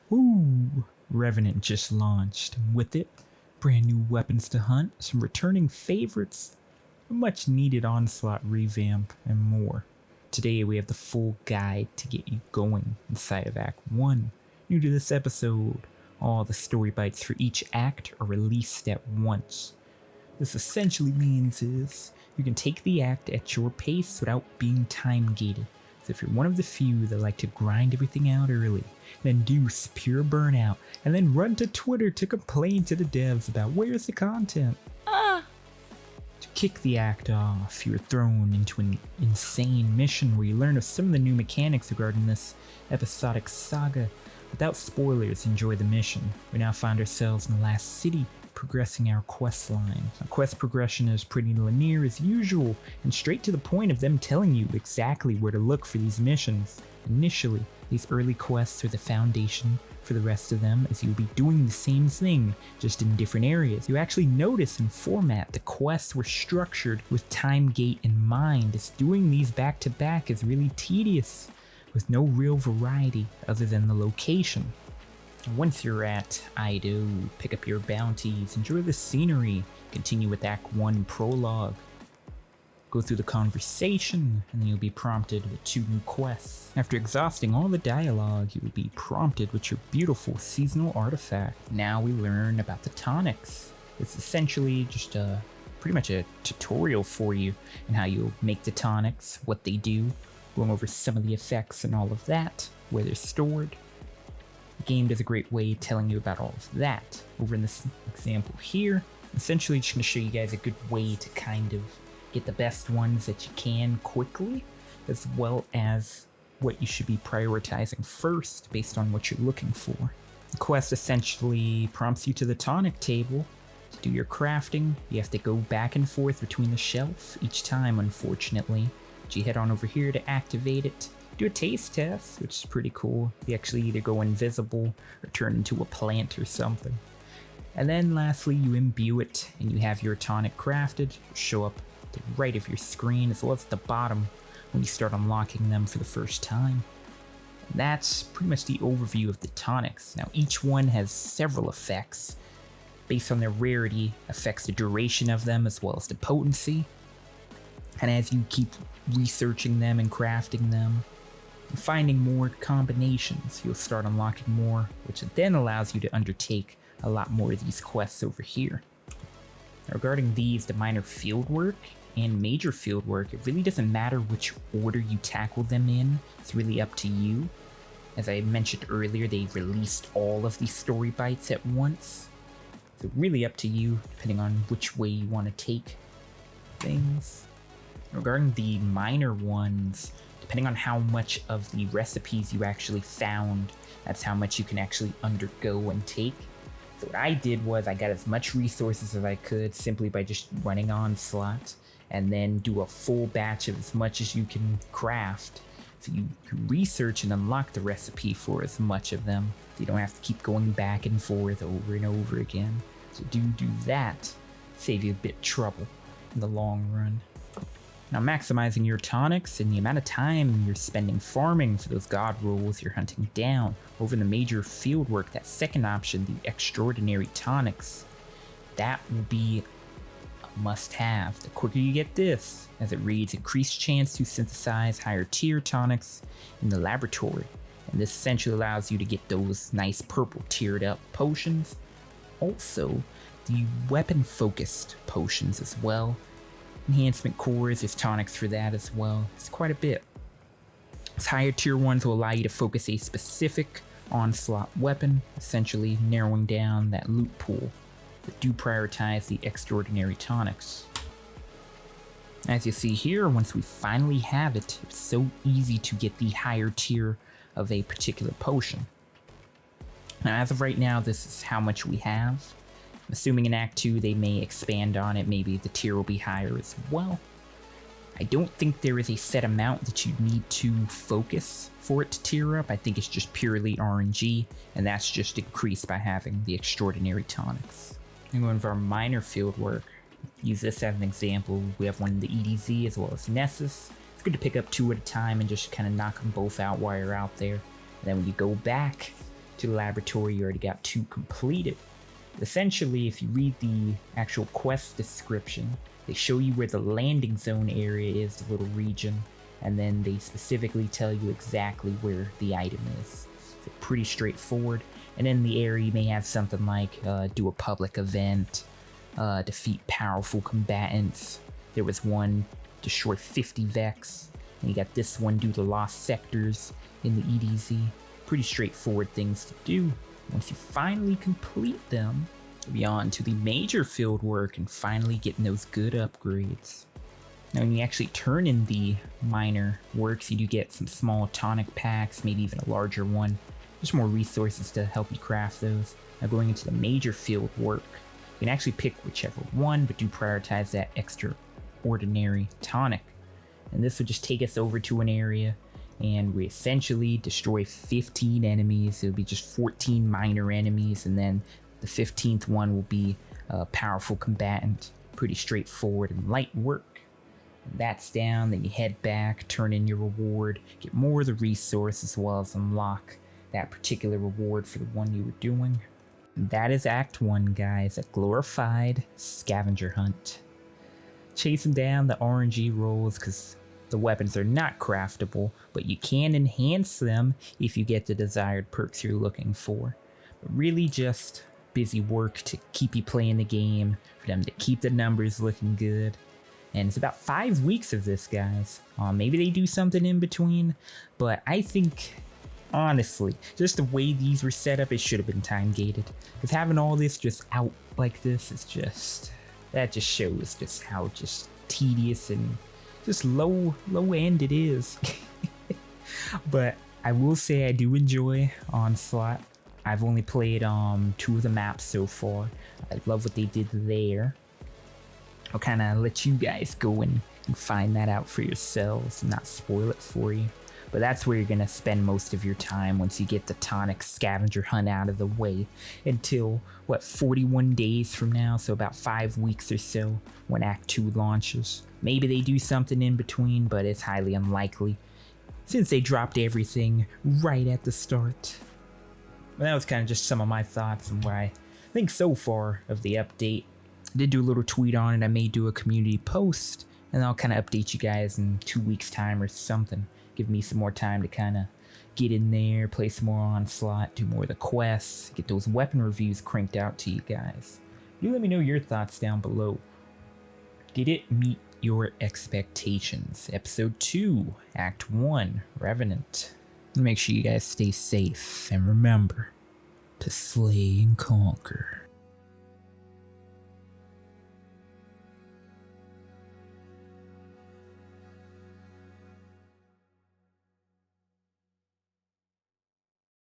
Woo! Revenant just launched, and with it, brand new weapons to hunt, some returning favorites, a much needed Onslaught revamp, and more. Today we have the full guide to get you going inside of Act 1. New to this episode, all the story bytes for each act are released at once. This essentially means is you can take the act at your pace without being time gated. So if you're one of the few that like to grind everything out early and induce pure burnout and then run to Twitter to complain to the devs about where's the content. To kick the act off, you're thrown into an insane mission where you learn of some of the new mechanics regarding this episodic saga. Without spoilers, enjoy the mission. We now find ourselves in the last city, progressing our quest line. Our quest progression is pretty linear as usual, and straight to the point of them telling you exactly where to look for these missions. Initially, these early quests are the foundation for the rest of them, as you'll be doing the same thing, just in different areas. You actually notice in format the quests were structured with time gate in mind, as doing these back to back is really tedious, with no real variety other than the location. Once you're at Ido, pick up your bounties, enjoy the scenery, continue with Act 1 Prologue, go through the conversation, and then you'll be prompted with 2 new quests. After exhausting all the dialogue, you will be prompted with your beautiful seasonal artifact. Now we learn about the Tonics. It's essentially just pretty much a tutorial for you in how you'll make the Tonics, what they do, going over some of the effects and all of that, where they're stored. The game does a great way telling you about all of that. Over in this example here, essentially just going to show you guys a good way to kind of get the best ones that you can quickly, as well as what you should be prioritizing first based on what you're looking for. The quest essentially prompts you to the tonic table. To do your crafting, you have to go back and forth between the shelf each time, unfortunately. But you head on over here to activate it. Do a taste test, which is pretty cool. You actually either go invisible or turn into a plant or something. And then lastly, you imbue it and you have your tonic crafted. It'll show up to the right of your screen as well as at the bottom when you start unlocking them for the first time. And that's pretty much the overview of the tonics. Now each one has several effects. Based on their rarity, affects the duration of them as well as the potency. And as you keep researching them and crafting them, and finding more combinations, you'll start unlocking more, which then allows you to undertake a lot more of these quests over here. Regarding these, the minor fieldwork and major fieldwork, it really doesn't matter which order you tackle them in, it's really up to you. As I mentioned earlier, they released all of these story bytes at once, so really up to you, depending on which way you want to take things. Regarding the minor ones, depending on how much of the recipes you actually found, that's how much you can actually undergo and take. So what I did was I got as much resources as I could simply by just running Onslaught, and then do a full batch of as much as you can craft. So you can research and unlock the recipe for as much of them, so you don't have to keep going back and forth over and over again. So do that, save you a bit of trouble in the long run. Now maximizing your tonics and the amount of time you're spending farming for those god rolls you're hunting down. Over the major fieldwork, that second option, the extraordinary tonics, that will be a must-have. The quicker you get this, as it reads, increased chance to synthesize higher tier tonics in the laboratory. And this essentially allows you to get those nice purple tiered up potions. Also, the weapon focused potions as well. Enhancement cores, there's tonics for that as well. It's quite a bit. These higher tier ones will allow you to focus a specific onslaught weapon, essentially narrowing down that loot pool, but do prioritize the extraordinary tonics. As you see here, once we finally have it, it's so easy to get the higher tier of a particular potion. Now as of right now, this is how much we have. Assuming in Act 2 they may expand on it, maybe the tier will be higher as well. I don't think there is a set amount that you need to focus for it to tier up. I think it's just purely RNG, and that's just increased by having the extraordinary tonics. And going for our minor field work, use this as an example. We have one in the EDZ as well as Nessus. It's good to pick up 2 at a time and just kind of knock them both out while you're out there. And then when you go back to the laboratory, you already got 2 completed. Essentially, if you read the actual quest description, they show you where the landing zone area is, the little region, and then they specifically tell you exactly where the item is. So pretty straightforward. And in the area, you may have something like do a public event, defeat powerful combatants. There was one, destroy 50 Vex. And you got this one, do the lost sectors in the EDZ. Pretty straightforward things to do. Once you finally complete them, you'll be on to the major field work and finally getting those good upgrades. Now when you actually turn in the minor works, you do get some small tonic packs, maybe even a larger one. Just more resources to help you craft those. Now going into the major field work, you can actually pick whichever one, but do prioritize that extraordinary tonic. And this will just take us over to an area and we essentially destroy 15 enemies. It'll be just 14 minor enemies, and then the 15th one will be a powerful combatant. Pretty straightforward and light work. That's down, then you head back, turn in your reward, get more of the resource as well as unlock that particular reward for the one you were doing. That is Act 1, guys, a glorified scavenger hunt. Chasing down the RNG rolls because the weapons are not craftable, but you can enhance them if you get the desired perks you're looking for. But really just busy work to keep you playing the game, for them to keep the numbers looking good. And it's about 5 weeks of this, guys. Maybe they do something in between, but I think, honestly, just the way these were set up, it should have been time gated. Because having all this just out like this is just, that just shows just how just tedious and just low end it is. But I will say I do enjoy Onslaught. I've only played 2 of the maps so far. I love what they did there. I'll kind of let you guys go and find that out for yourselves and not spoil it for you. But that's where you're going to spend most of your time once you get the tonic scavenger hunt out of the way until, 41 days from now, so about 5 weeks or so when Act 2 launches. Maybe they do something in between, but it's highly unlikely since they dropped everything right at the start. But that was kind of just some of my thoughts and what I think so far of the update. I did do a little tweet on it. I may do a community post, and I'll kind of update you guys in 2 weeks' time or something. Give me some more time to kind of get in there, play some more Onslaught, do more of the quests, get those weapon reviews cranked out to you guys. Do let me know your thoughts down below. Did it meet your expectations? Episode 2, Act 1, Revenant. Make sure you guys stay safe, and remember to slay and conquer.